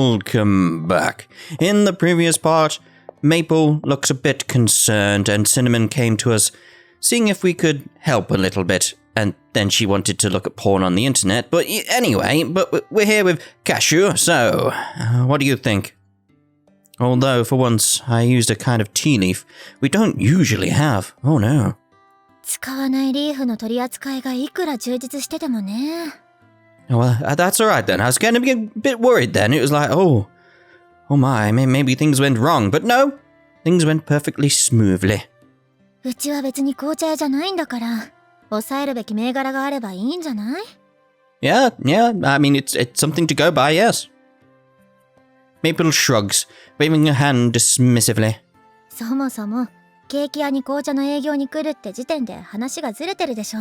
welcome back. In the previous part, Maple looks a bit concerned and Cinnamon came to us, seeing if we could help a little bit. And then she wanted to look at porn on the internet. But anyway, we're here with Cashew, so what do you think? Although, for once, I used a kind of tea leaf we don't usually have. Oh no. 使わないリーフの取り扱いがいくら充実しててもね。 Well, that's alright then. I was getting a bit worried then. It was like, oh my, maybe things went wrong. But no, things went perfectly smoothly. うちは別に紅茶屋じゃないんだから、抑えるべき銘柄があればいいんじゃない？ Yeah, I mean, it's something to go by, yes. Maple shrugs, waving her hand dismissively. そもそも、ケーキ屋に紅茶の営業に来るって時点で話がずれてるでしょ。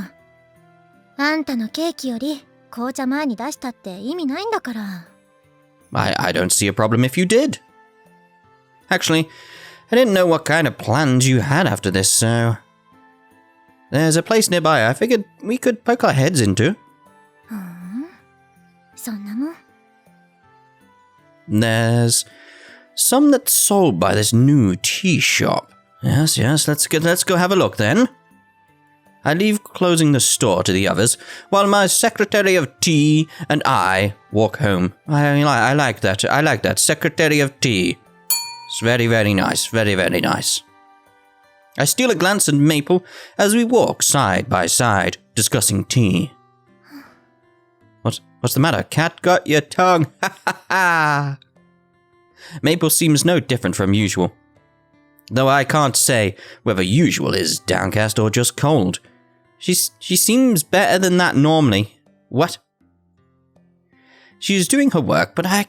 あんたのケーキより紅茶前に出したって意味ないんだから。I don't see a problem if you did. Actually, I didn't know what kind of plans you had after this, so... There's a place nearby I figured we could poke our heads into. そんなもん。 There's some that's sold by this new tea shop. Yes, let's go have a look then. I leave closing the store to the others, while my secretary of tea and I walk home. I like that. I like that. Secretary of tea. It's very, very nice. Very, very nice. I steal a glance at Maple as we walk side by side, discussing tea. What's the matter? Cat got your tongue? Ha ha ha! Maple seems no different from usual. Though I can't say whether usual is downcast or just cold. She seems better than that normally. What? She's doing her work, but I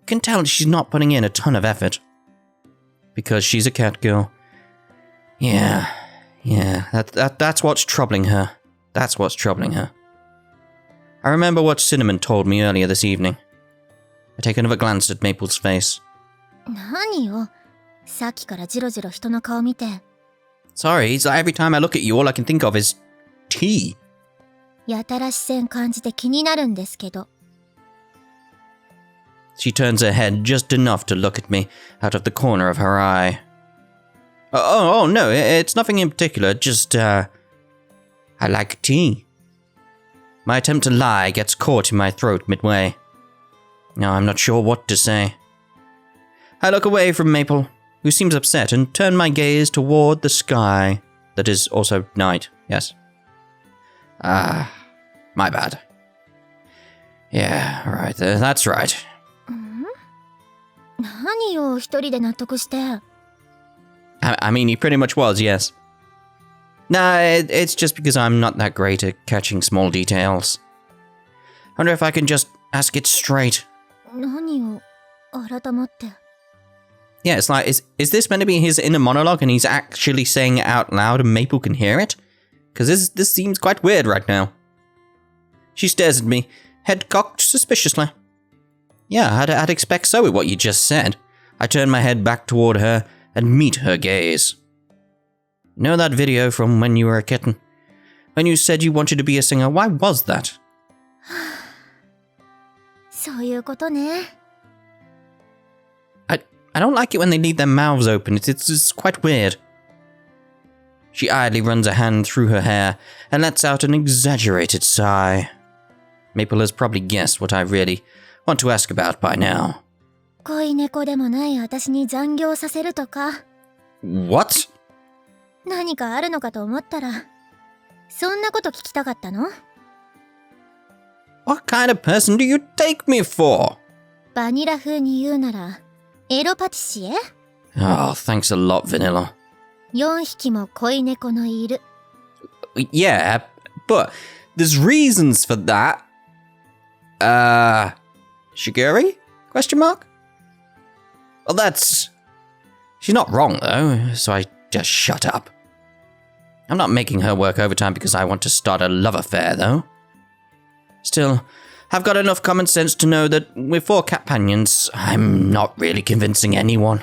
can tell she's not putting in a ton of effort. Because she's a cat girl. Yeah, that's what's troubling her. That's what's troubling her. I remember what Cinnamon told me earlier this evening. I take another glance at Maple's face. 何よ。さっきからジロジロ人の顔見て。 Sorry, it's like every time I look at you, all I can think of is tea. やたら視線感じて気になるんですけど。 She turns her head just enough to look at me out of the corner of her eye. Oh no, it's nothing in particular, just, I like tea. My attempt to lie gets caught in my throat midway. Now I'm not sure what to say. I look away from Maple, who seems upset, and turn my gaze toward the sky. That is also night, yes. My bad. Yeah, right, that's right. 何よ、一人で納得して。 I mean, he pretty much was, yes. Nah, it's just because I'm not that great at catching small details. I wonder if I can just ask it straight. 何を改まって。 Yeah, it's like, is this meant to be his inner monologue and he's actually saying it out loud and Maple can hear it? Because this seems quite weird right now. She stares at me, head cocked suspiciously. Yeah, I'd expect so with what you just said. I turn my head back toward her and meet her gaze. You know that video from when you were a kitten? When you said you wanted to be a singer, why was that? そういうことね。 I don't like it when they leave their mouths open. It's quite weird. She idly runs a hand through her hair and lets out an exaggerated sigh. Maple has probably guessed what I really want to ask about by now. 恋猫でもない私に残業させるとか。 What? 何かあるのかと思ったら、そんなこと聞きたかったの？ What kind of person do you take me for? バニラ風に言うなら、エロパティシエ？ Oh, thanks a lot, Vanilla. 4匹も恋猫のいる。 Yeah, but there's reasons for that. Shigure? Question mark? Well, that's... She's not wrong, though, so I just shut up. I'm not making her work overtime because I want to start a love affair, though. Still, I've got enough common sense to know that with 4 companions, I'm not really convincing anyone.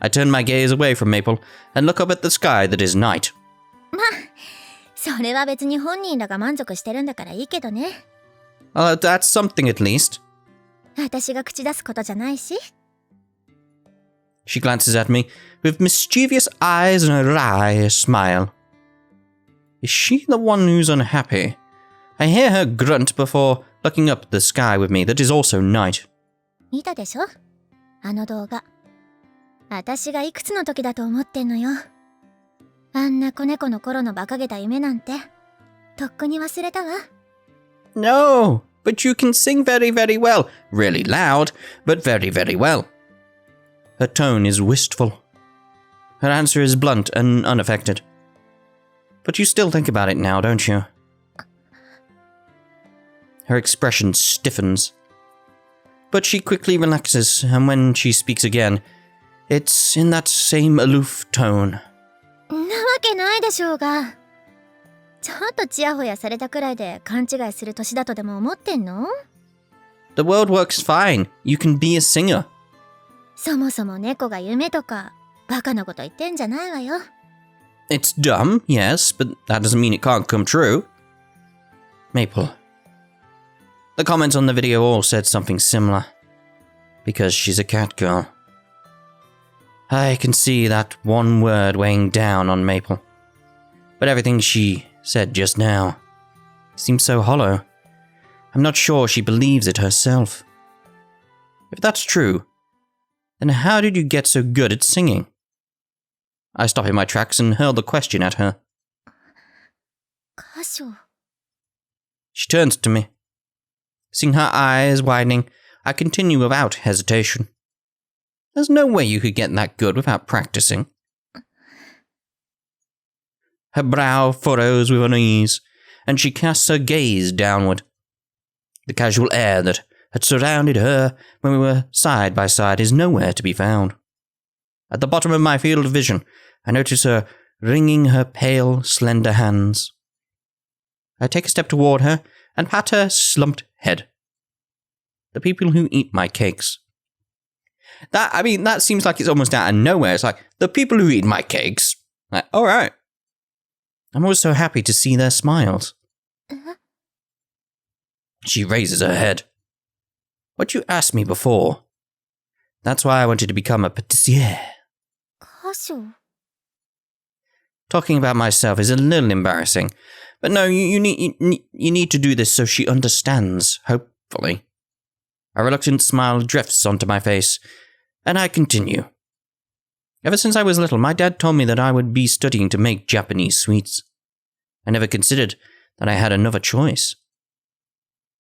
I turn my gaze away from Maple and look up at the sky that is night. まあ、それは別に本人らが満足してるんだからいいけどね。That's something at least. 私が口出すことじゃないし。 She glances at me with mischievous eyes and a wry smile. Is she the one who's unhappy? I hear her grunt before looking up at the sky with me that is also night. 見たでしょ、あの動画。私がいくつの時だと思ってんのよ。あんな子猫の頃の馬鹿げた夢なんてとっくに忘れたわ。 No, but you can sing very, very well. Really loud, but very, very well. Her tone is wistful. Her answer is blunt and unaffected. But you still think about it now, don't you? Her expression stiffens. But she quickly relaxes, and when she speaks again, it's in that same aloof tone. なわけないでしょうが。ちょっとチヤホヤされたくらいで勘違いする年だとでも思ってんの？ The world works fine. You can be a singer. そもそも猫が夢とかバカなこと言ってんじゃないわよ。 It's dumb, yes, but that doesn't mean it can't come true. Maple. The comments on the video all said something similar. Because she's a cat girl. I can see that one word weighing down on Maple. But everything she said just now seems so hollow. I'm not sure she believes it herself. If that's true, then how did you get so good at singing? I stop in my tracks and hurl the question at her. 歌唱。 She turns to me. Seeing her eyes widening, I continue without hesitation. There's no way you could get that good without practicing. Her brow furrows with unease, and she casts her gaze downward. The casual air that had surrounded her when we were side by side is nowhere to be found. At the bottom of my field of vision, I notice her wringing her pale, slender hands. I take a step toward her and pat her slumped head. The people who eat my cakes. That seems like it's almost out of nowhere. It's like, the people who eat my cakes. Like, alright. I'm always so happy to see their smiles. She raises her head. What you asked me before. That's why I wanted to become a patissier. 歌唱。 Talking about myself is a little embarrassing. But no, you need to do this so she understands, hopefully. A reluctant smile drifts onto my face, and I continue. Ever since I was little, my dad told me that I would be studying to make Japanese sweets. I never considered that I had another choice.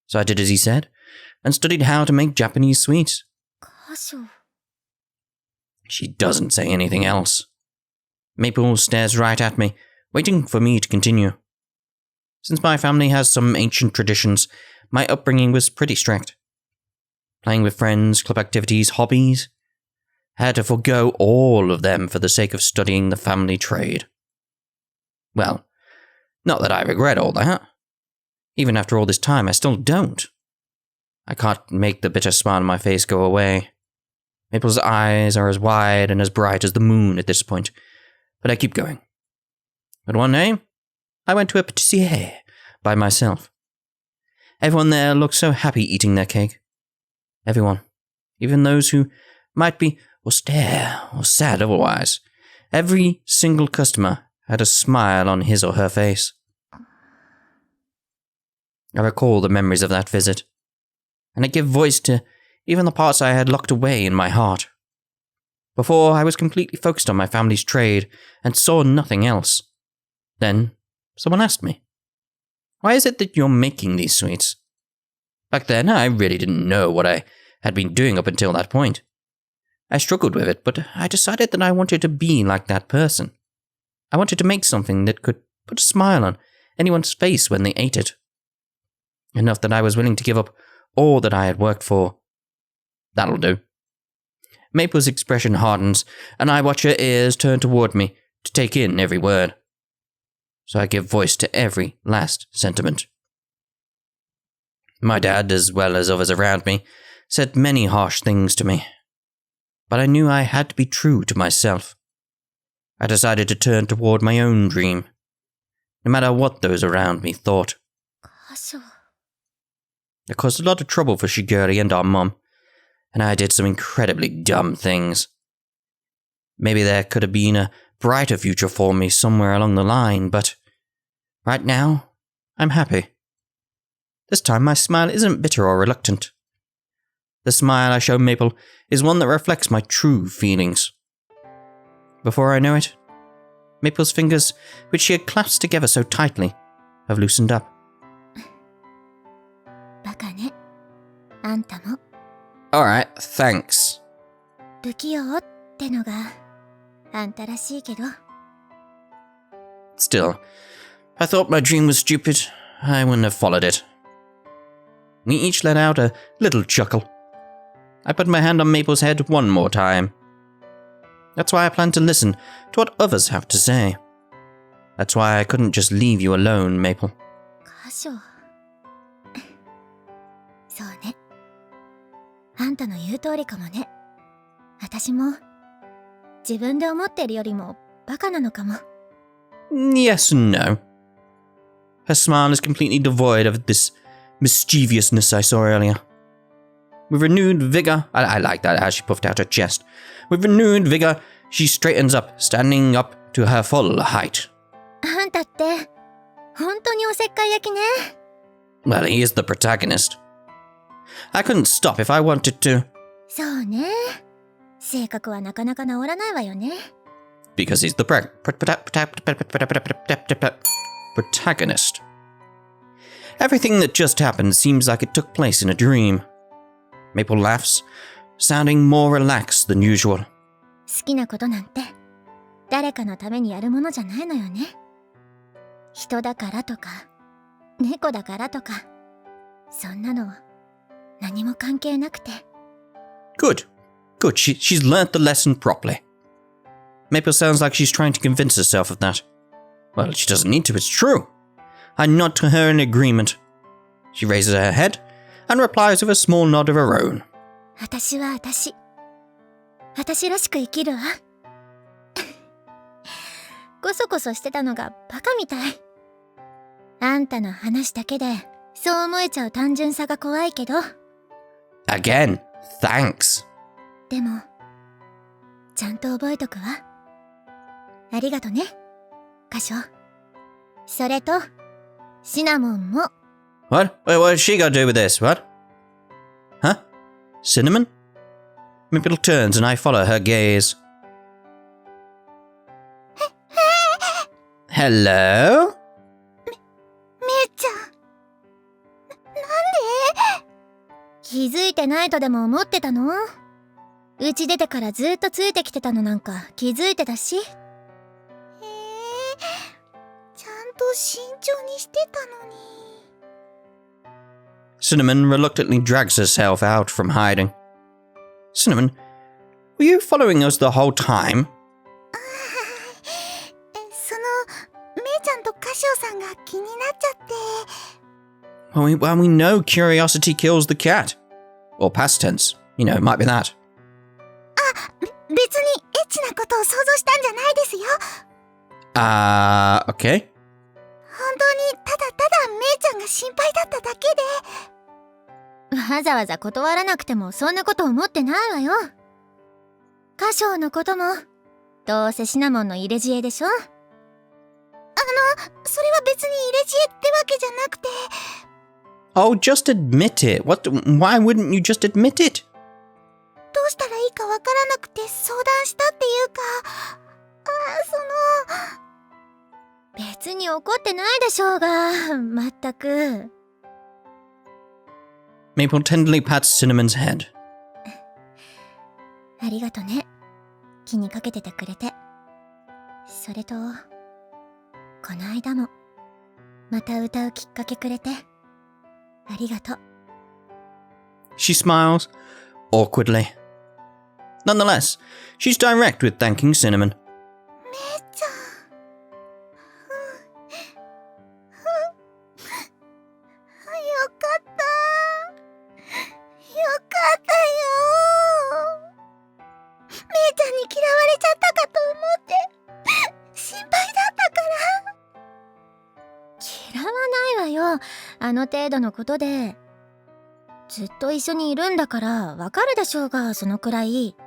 So I did as he said, and studied how to make Japanese sweets. 歌唱。 She doesn't say anything else. Maple stares right at me, waiting for me to continue. Since my family has some ancient traditions, my upbringing was pretty strict. Playing with friends, club activities, hobbies. I had to forego all of them for the sake of studying the family trade. Well, not that I regret all that. Even after all this time, I still don't. I can't make the bitter smile on my face go away. Maple's eyes are as wide and as bright as the moon at this point, but I keep going. But one day, I went to a patissier by myself. Everyone there looked so happy eating their cake. Everyone, even those who might be austere or sad otherwise. Every single customer had a smile on his or her face. I recall the memories of that visit, and I give voice to even the parts I had locked away in my heart. Before, I was completely focused on my family's trade and saw nothing else. Then, someone asked me, "Why is it that you're making these sweets?" Back then, I really didn't know what I had been doing up until that point. I struggled with it, but I decided that I wanted to be like that person. I wanted to make something that could put a smile on anyone's face when they ate it. Enough that I was willing to give up all that I had worked for. That'll do. Maple's expression hardens, and I watch her ears turn toward me to take in every word. So I give voice to every last sentiment. My dad, as well as others around me, said many harsh things to me. But I knew I had to be true to myself. I decided to turn toward my own dream, no matter what those around me thought. 歌唱。 It caused a lot of trouble for Shigure and our mum, and I did some incredibly dumb things. Maybe there could have been a brighter future for me somewhere along the line, but right now, I'm happy. This time my smile isn't bitter or reluctant. The smile I show Maple is one that reflects my true feelings. Before I know it, Maple's fingers, which she had clasped together so tightly, have loosened up. バカね。あんたも Alright, thanks. 不器用ってのがあんたらしいけど。Still, I thought my dream was stupid. I wouldn't have followed it. We each let out a little chuckle. I put my hand on Maple's head one more time. That's why I plan to listen to what others have to say. That's why I couldn't just leave you alone, Maple. 箇所そうね。あんたの言う通りかもね。私も自分で思ってるよりもバカなのかも。Yes and no. Her smile is completely devoid of this mischievousness I saw earlier. With renewed vigor, I like that as she puffed out her chest. With renewed vigor, she straightens up, standing up to her full height. あんたって本当におせっかい焼きね。Well, he is the protagonist. I couldn't stop if I wanted to. そうね。性格はなかなか治らないわよね。Because he's the protagonist. Everything that just happened seems like it took place in a dream. Maple laughs, sounding more relaxed than usual. 好きなことなんて誰かのためにやるものじゃないのよね。人だからとか猫だからとかそんなの何も関係なくて。 Good. She's learnt the lesson properly. Maple sounds like she's trying to convince herself of that. Well, she doesn't need to, it's true. I nod to her in agreement. She raises her head and replies with a small nod of her own. 私は私らしく生きるわ。こそこそしてたのがバカみたい。あんたの話だけでそう思えちゃう単純さが怖いけど。 Again, thanks. でもちゃんと覚えとくわ。ありがとね、カショ。それとシナモンも。 What? What has she got to do with this? What? Huh? Cinnamon? Maple turns and I follow her gaze. Hello? めいちゃん、なんで？気づいてないとでも思ってたの？うち出てからずっとついてきてたのなんか気づいてたし。ちゃんと慎重にしてたのに。 Cinnamon reluctantly drags herself out from hiding. Cinnamon, were you following us the whole time? その、めいちゃんとカシオさんが気になっちゃって。 Well, we know curiosity kills the cat. Or past tense. You know, it might be that. 別にエッチなことを想像したんじゃないですよ。 Okay. 本当にただただめいちゃんが心配だっただけで。わざわざ断らなくてもそんなこと思ってないわよ。カシオのこともどうせシナモンの入れ知恵でしょ。それは別に入れ知恵ってわけじゃなくて。 Oh, just admit it. Why wouldn't you just admit it? どうしたらいいかわからなくて相談したっていうか、別に怒ってないでしょうが、まったく。 Maple tenderly pats Cinnamon's head. ありがとね。気にかけててくれて。それと、この間も、また歌うきっかけくれて、ありがとう。 She smiles, awkwardly. Nonetheless, she's direct with thanking Cinnamon. めいちゃん。よかった。よかったよ。めいちゃんに嫌われちゃったかと思って、心配だったから。嫌わないわよ。あの程度のことで。ずっと一緒にいるんだからわかるでしょうが、そのくらい。で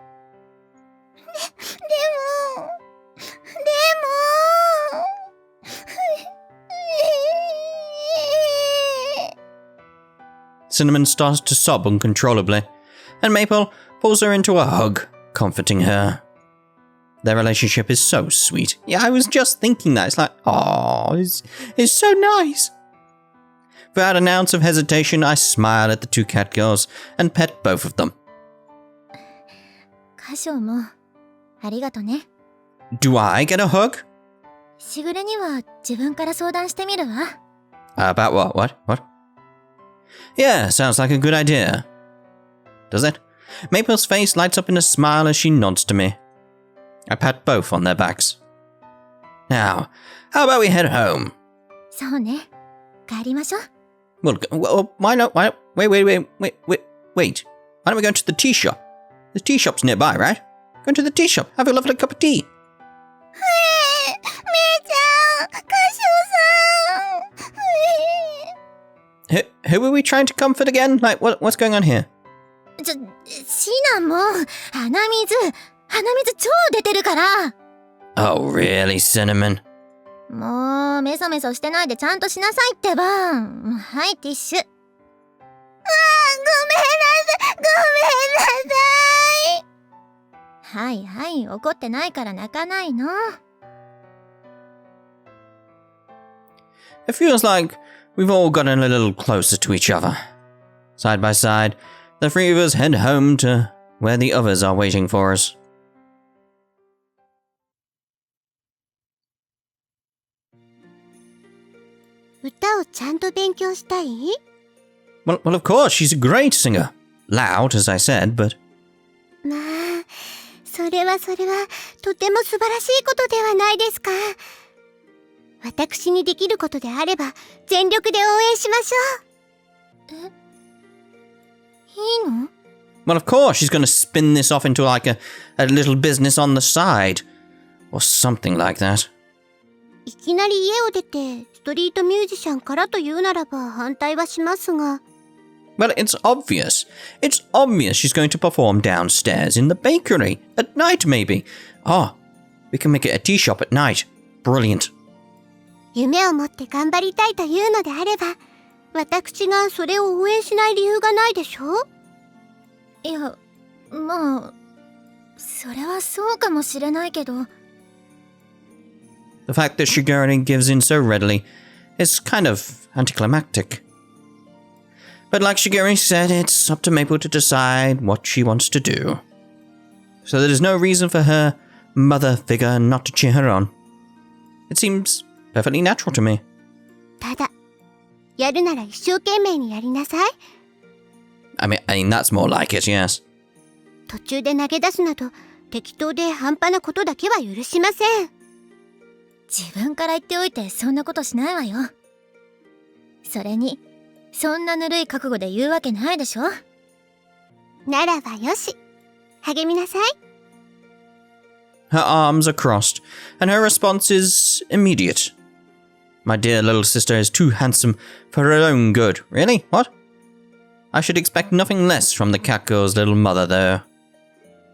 も Cinnamon starts to sob uncontrollably, and Maple pulls her into a hug, comforting her. Their relationship is so sweet. Yeah, I was just thinking that. It's like, oh, it's so nice. Without an ounce of hesitation, I smile at the two cat girls and pet both of them. 歌唱もありがとね。 Do I get a hug? しぐれには自分から相談してみるわ。 About what? What? Yeah, sounds like a good idea. Does it? Maple's face lights up in a smile as she nods to me. I pat both on their backs. Now, how about we head home? そうね。帰りましょう。 Well, why not? Wait. Why don't we go to the tea shop? The tea shop's nearby, right? Go to the tea shop, have a lovely cup of tea. めいちゃん、歌唱さん。 Who are we trying to comfort again? Like, what's going on here? シナも鼻水超出てるから。 Oh, really, Cinnamon? もうメソメソしてないでちゃんとしなさいってば。はい、ティッシュ。ごめんなさい。はい、怒ってないから泣かないの。 It feels like we've all gotten a little closer to each other. Side by side, the three of us head home to where the others are waiting for us. Well, of course, she's a great singer. Loud, as I said, but... まあ、それはとても素晴らしいことではないですか。私にできることであれば全力で応援しましょう。いいの？ Well, of course, she's going to spin this off into like a little business on the side. Or something like that. いきなり家を出てストリートミュージシャンからというならば反対はしますが。 Well, it's obvious. It's obvious she's going to perform downstairs in the bakery. At night, maybe. Oh, we can make it a tea shop at night. Brilliant. 夢を持って頑張りたいというのであれば、私がそれを応援しない理由がないでしょ？いや、まあ、それはそうかもしれないけど。 The fact that Shigure gives in so readily is kind of anticlimactic. But like Shigure said, it's up to Maple to decide what she wants to do. So there's no reason for her mother figure not to cheer her on. It seems perfectly natural to me. ただ、やるなら一生懸命にやりなさい。 I mean, that's more like it, yes. 途中で投げ出すなど、適当で半端なことだけは許しません。自分から言っておいてそんなことしないわよ。それに、そんなぬるい覚悟で言うわけないでしょ。ならばよし、励みなさい。 Her arms are crossed, and her response is immediate. My dear little sister is too handsome for her own good. Really? What? I should expect nothing less from the cat girl's little mother, though.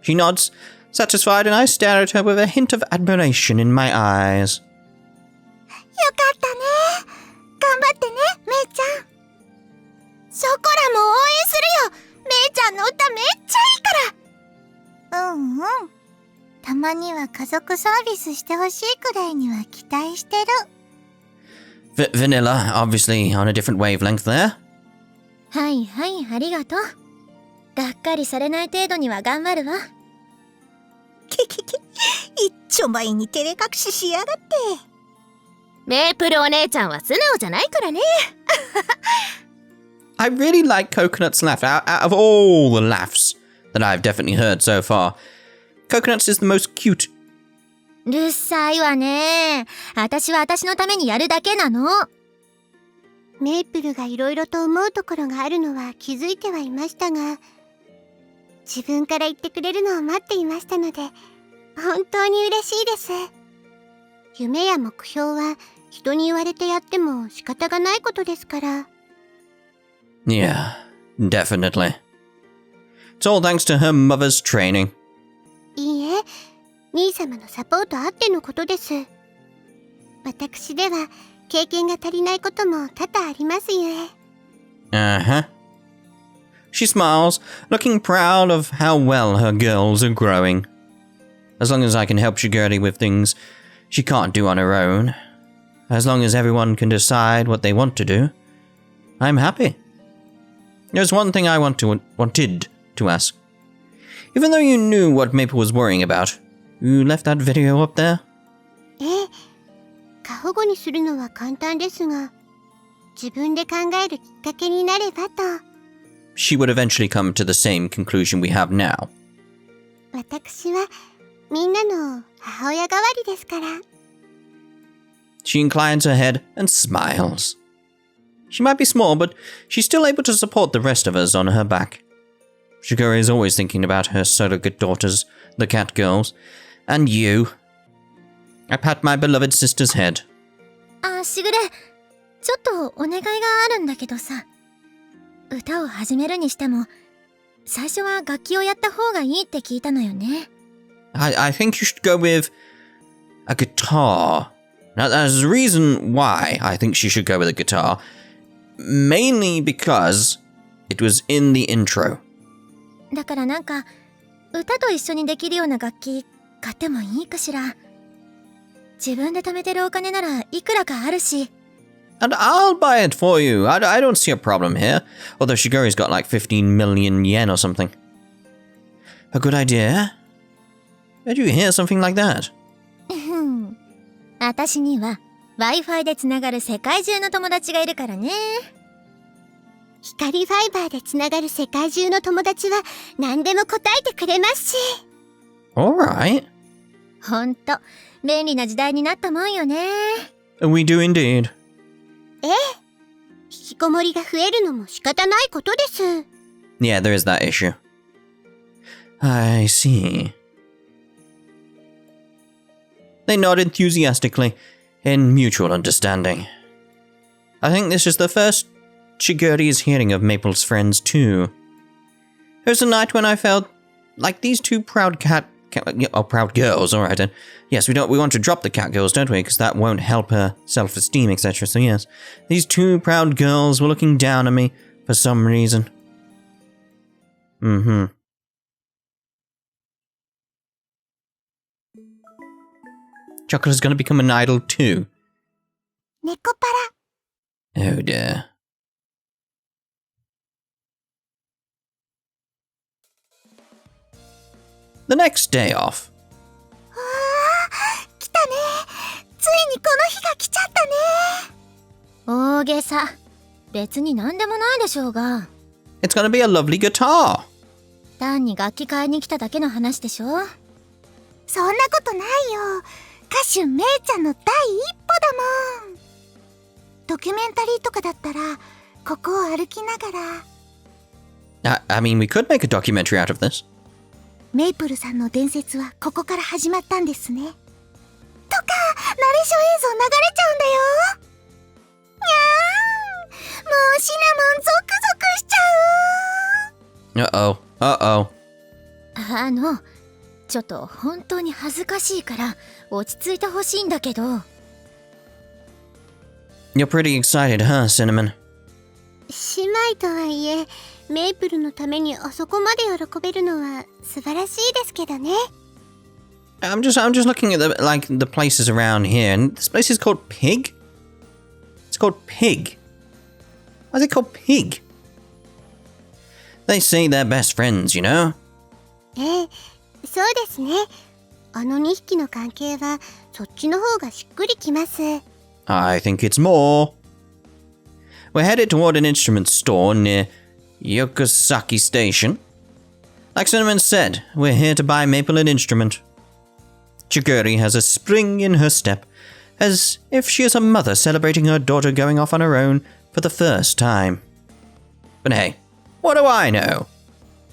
She nods, satisfied, and I stare at her with a hint of admiration in my eyes. よかったね。頑張ってね、めいちゃん。ショコラも応援するよ。めいちゃんの歌めっちゃいいから。うんうん。たまには家族サービスしてほしいくらいには期待してる。Vanilla, obviously on a different wavelength there. はいはい、ありがとう。がっかりされない程度には頑張るわ。一丁前に照れ隠ししやがって。メープルお姉ちゃんは素直じゃないからね。I really like Coconut's laugh. Out of all the laughs that I've definitely heard so far, Coconut's is the most cute. うるさいわね。私は私のためにやるだけなの。メープルがいろいろと思うところがあるのは気づいてはいましたが、自分から言ってくれるのを待っていましたので、本当に嬉しいです。夢や目標は人に言われてやっても仕方がないことですから。Yeah, Definitely. It's all thanks to her mother's training. いいえ、兄様のサポートあってのことです。私では経験が足りないことも多々ありますゆえ。Uh-huh. She smiles, looking proud of how well her girls are growing. As long as I can help Shigure with things she can't do on her own, as long as everyone can decide what they want to do, I'm happy. There's one thing I wanted to ask. Even though you knew what Maple was worrying about, you left that video up there? ええ、過保護にするのは簡単ですが、自分で考えるきっかけになればと。She would eventually come to the same conclusion we have now. 私はみんなの母親代わりですから。She inclines her head and smiles. She might be small, but she's still able to support the rest of us on her back. Shigure is always thinking about her surrogate daughters, the cat girls, and you. I pat my beloved sister's head. あ、しぐれ、ちょっとお願いがあるんだけどさ。歌を始めるにしても、最初は楽器をやった方がいいって聞いたのよね。I think you should go with a guitar. Now, there's a reason why I think she should go with a guitar. Mainly because it was in the intro. だからなんか、歌と一緒にできるような楽器買ってもいいかしら。自分で貯めてるお金ならいくらかあるし。And I'll buy it for you. I don't see a problem here. Although Shigure's got like 15 million yen or something. A good idea? Where'd you hear something like that? 私には Wi-Fi でつながる世界中の友達がいるからね。光ファイバーでつながる世界中の友達は何でも答えてくれますし。Alright. ほんと、便利な時代になったもんよね。We do indeed. ええ。引きこもりが増えるのも仕方ないことです。Yeah, there is that issue. I see. They nod enthusiastically, in mutual understanding. I think this is the first Shigure is hearing of Maple's friends too. There was a night when I felt like these two proud proud girls, alright then. Yes, we want to drop the cat girls, don't we? Because that won't help her self-esteem, etc. So yes, these two proud girls were looking down on me for some reason. Mm-hmm. Chocolate's gonna become an idol too. Nekopara. Oh dear. The next day off. 来たね。ついにこの日が来ちゃったね。大げさ。別に何でもないでしょうが。It's gonna be a lovely guitar. 単に楽器買いに来ただけの話でしょ。そんなことないよ。歌手めいちゃんの第一歩だもん。ドキュメンタリーとかだったらここを歩きながら。I mean, we could make a documentary out of this. メイプルさんの伝説はここから始まったんですね。とか、ナレーション映像流れちゃうんだよ。にゃーん、もうシナモンゾクゾクしちゃう。Uh-oh. ちょっと本当に恥ずかしいから落ち着いてほしいんだけど。You're pretty excited, huh, Cinnamon? 姉妹とはいえ、メイプルのためにあそこまで喜べるのは素晴らしいですけどね。I'm just looking at the places around here, and this place is called Pig. It's called Pig. Why is it called Pig? They say they're best friends, you know. ええ、そうですね。あの2匹の関係はそっちの方がしっくりきます。I think it's more. We're headed toward an instrument store near Yokosuka Station. Like Cinnamon said, we're here to buy Maple an instrument. Shigure has a spring in her step, as if she is a mother celebrating her daughter going off on her own for the first time. But hey, what do I know?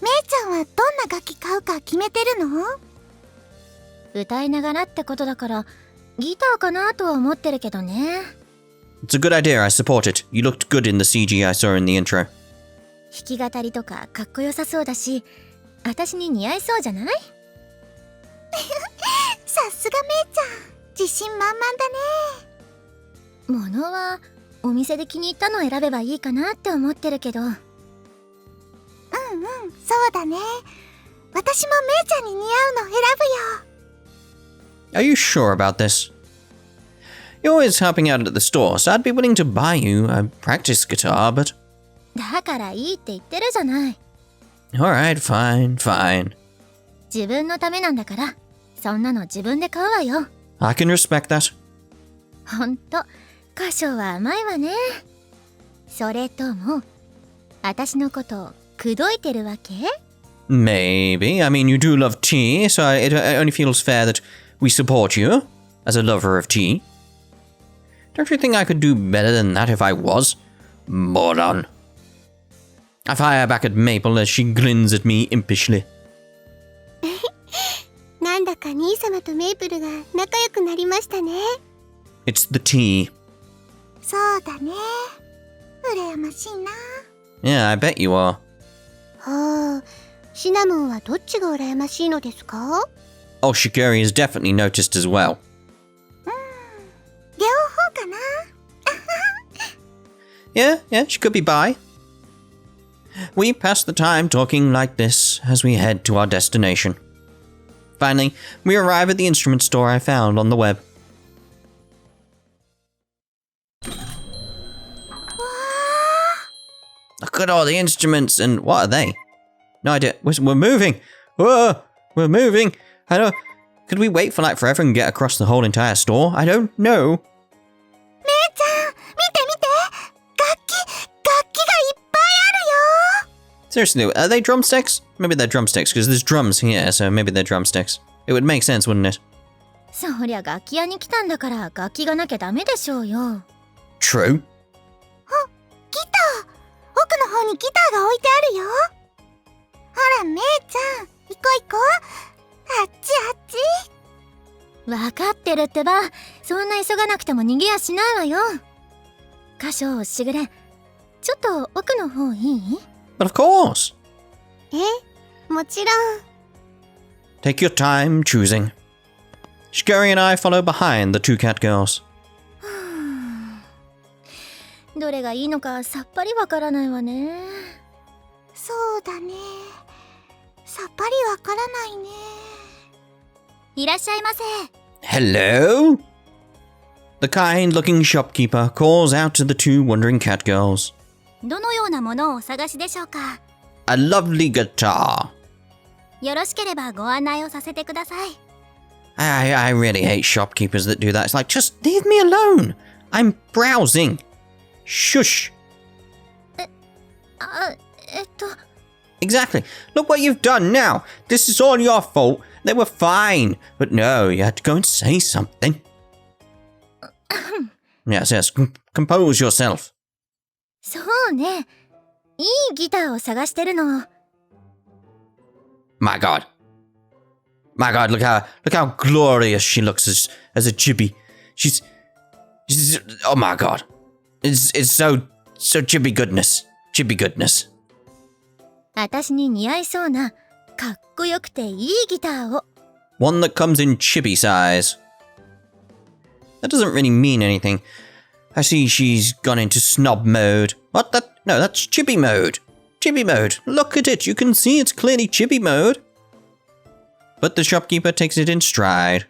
めいちゃんはどんな楽器買うか決めてるの？歌いながらってことだからギターかなとは思ってるけどね。It's a good idea, I support it. You looked good in the CG I saw in the intro. 弾き語りとかかっこよさそうだし、私に似合いそうじゃない？さすがめいちゃん、自信満々だね。物はお店で気に入ったのを選べばいいかなって思ってるけど。そうだね。私もめいちゃんに似合うの選ぶよ。 Are you sure about this? You're always helping out at the store, so I'd be willing to buy you a practice guitar, but... だからいいって言ってるじゃない。Alright, fine. 自分のためなんだから、そんなの自分で買うわよ。I can respect that. ほんと、歌唱は甘いわね。それとも、私のことを口説いてるわけ？ Maybe. I mean, you do love tea, so it only feels fair that we support you as a lover of tea. Don't you think I could do better than that if I was? Moron. I fire back at Maple as she grins at me impishly. なんだか兄様とメイプルが仲良くなりましたね。It's the tea. そうだね。羨ましいな。Yeah, I bet you are. はあ、シナモンはどっちが羨ましいのですか？ Oh, Shigure has definitely noticed as well. 両方かな。Yeah, she could be bi. We pass the time talking like this as we head to our destination. Finally, we arrive at the instrument store I found on the web. Look at all the instruments, and what are they? No idea. We're moving. Whoa, we're moving. I don't... Could we wait for like forever and get across the whole entire store? I don't know. 姉ちゃん、見て見て。楽器がいっぱいあるよ。 Seriously, are they drumsticks? Maybe they're drumsticks, because there's drums here, so maybe they're drumsticks. It would make sense, wouldn't it? そりゃ楽器屋に来たんだから楽器がなきゃダメでしょうよ。 True. ギター。奥の方にギターが置いてあるよ。ほら、めいちゃん、行こう行こう。あっちあっち。わかってるってば。そんな急がなくても逃げやしないわよ。歌唱しぐれ、ちょっと奥の方いい？ But of course. もちろん。 Take your time choosing. Shigure and I follow behind the two cat girls. どれがいいのかさっぱりわからないわね。そうだね。さっぱりわからないね。いらっしゃいませ。 Hello? The kind-looking shopkeeper calls out to the two wondering cat girls. どのようなものをお探しでしょうか？ A lovely guitar. よろしければご案内をさせてください。 I really hate shopkeepers that do that. It's like, just leave me alone. I'm browsing. Shush. Exactly. Look what you've done now. This is all your fault. They were fine. But no, you had to go and say something. Yes. Compose yourself. そうね。いいギターを探してるの。 My God, look how glorious she looks as a chibi. She's oh my God. It's so chibi goodness. 私に似合いそうなかっこよくていいギターを。 One that comes in chibi size. That doesn't really mean anything. I see she's gone into snob mode. What? No, that's chibi mode. Chibi mode. Look at it. You can see it's clearly chibi mode. But the shopkeeper takes it in stride.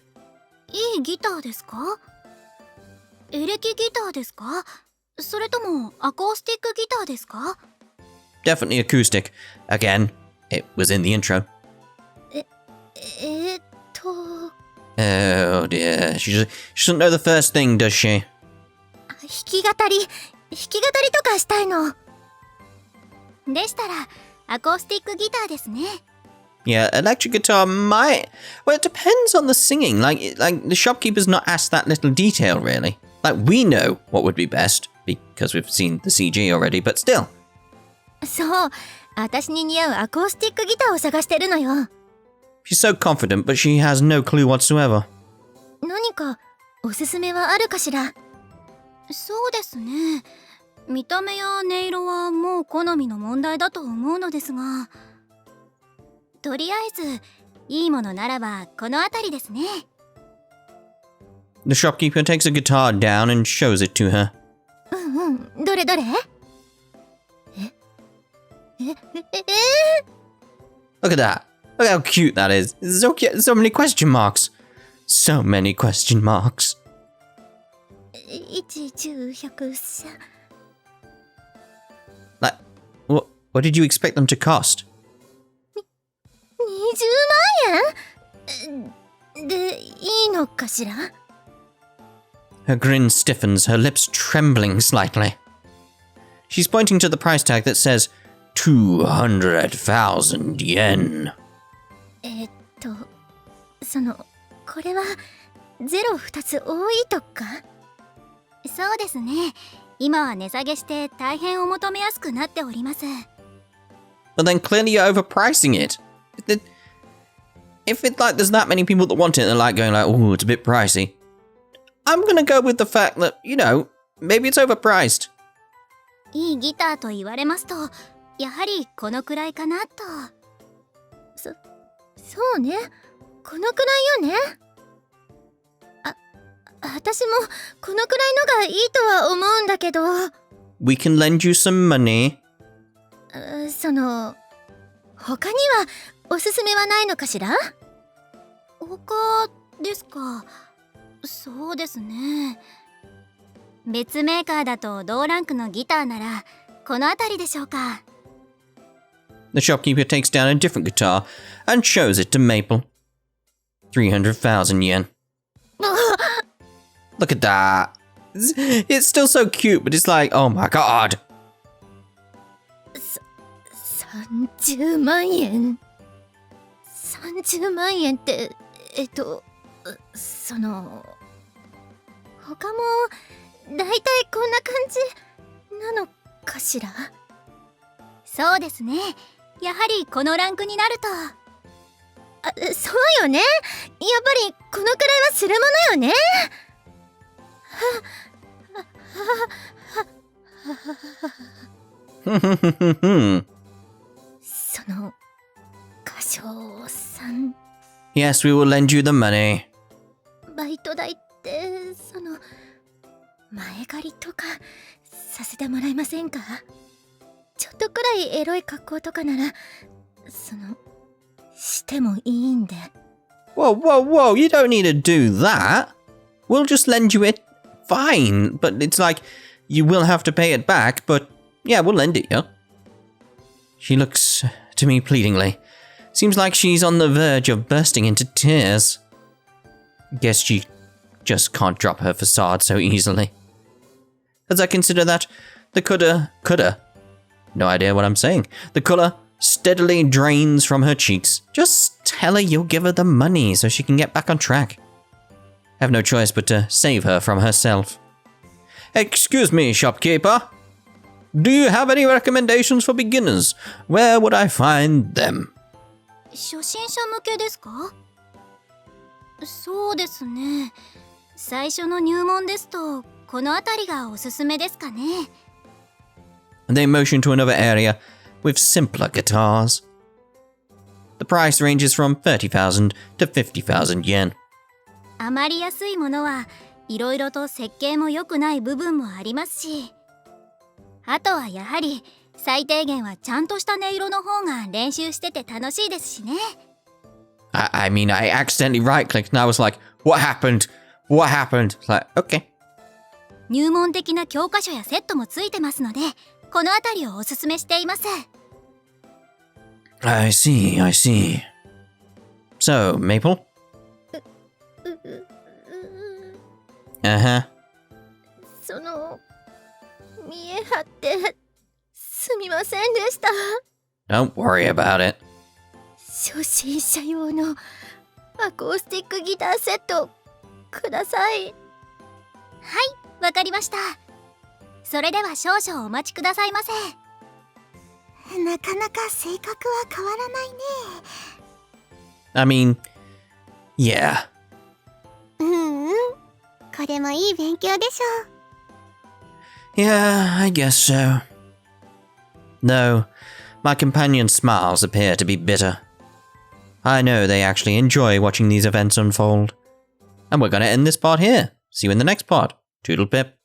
いいギターですか？エレキギターですか？それともアコースティックギターですか？ Definitely acoustic. Again, it was in the intro. Oh dear. She doesn't know the first thing, does she? 弾き語りとかしたいの。でしたらアコースティックギターですね。 Yeah, electric guitar might... Well, it depends on the singing. Like the shopkeeper's not asked that little detail, really. Like, we know what would be best, because we've seen the CG already, but still. そう、私に似合うアコースティックギターを探してるのよ。 She's so confident, but she has no clue whatsoever. 何かおすすめはあるかしら？そうですね。見た目や音色はもう好みの問題だと思うのですが、とりあえずいいものならばこの辺りですね。 The shopkeeper takes a guitar down and shows it to her. どれどれ。Look at that. Look how cute that is. So cute. So many question marks. So many question marks. 1、10、100、Like, what did you expect them to cost? 20万円でいいのかしら。 Her grin stiffens, her lips trembling slightly. She's pointing to the price tag that says 200,000 yen. これはゼロ2つ多いとか。そうですね。今は値下げして大変お求めやすくなっております。 But then clearly you're overpricing it. If it's like there's that many people that want it and they're like going like, oh, it's a bit pricey. I'm gonna go with the fact that, you know, maybe it's overpriced. いいギターと言われますと、やはりこのくらいかなと。そうね。このくらいよね。私もこのくらいのがいいとは思うんだけど。 We can lend you some money. 他にはおすすめはないのかしら。他ですか。そうですね。別メーカーだと同ランクのギターならこの辺りでしょうか。 The shopkeeper takes down a different guitar and shows it to Maple. 300,000 yen. Look at that. It's still so cute, but it's like, oh my god. 30万円。30万円って、他もだいたいこんな感じなのかしら。そうですね。やはりこのランクになると。そうよね。やっぱりこのくらいはするものよね。歌唱さん。 Yes, we will lend you the money. バイト代って前借りとかさせてもらえませんか。ちょっとくらいエロい格好とかならしてもいいんで。 Whoa, whoa, whoa, you don't need to do that. We'll just lend you it. Fine, but it's like, you will have to pay it back, but yeah, we'll lend it you. She looks to me pleadingly. Seems like she's on the verge of bursting into tears. Guess she just can't drop her facade so easily. As I consider that, the coulda, no idea what I'm saying. The colour steadily drains from her cheeks. Just tell her you'll give her the money so she can get back on track. I have no choice but to save her from herself. Excuse me, shopkeeper. Do you have any recommendations for beginners? Where would I find them? 初心者向けですか。そうですね。最初の入門ですとこの辺りがおすすめですかね。 They motion to another area with simpler guitars. The price ranges from 30,000 to 50,000 yen. あまり安いものはいろいろと設計も良くない部分もありますし、あとはやはり最低限はちゃんとした音色の方が練習してて楽しいですしね。 I mean, I accidentally right-clicked and I was like, what happened? What happened? It's like, okay. 入門的な教科書やセットもついてますので、この辺りをおすすめしています。 I see, I see. So, Maple? Uh-huh. 見え張ってすみませんでした。 Don't worry about it. 初心者用のアコースティックギターセットください。はい、わかりました。それでは少々お待ちくださいませ。なかなか性格は変わらないね。 I mean, yeah. これもいい勉強でしょう。Yeah, I guess so. No, my companion's smiles appear to be bitter. I know they actually enjoy watching these events unfold. And we're gonna end this part here. See you in the next part. Toodle pip.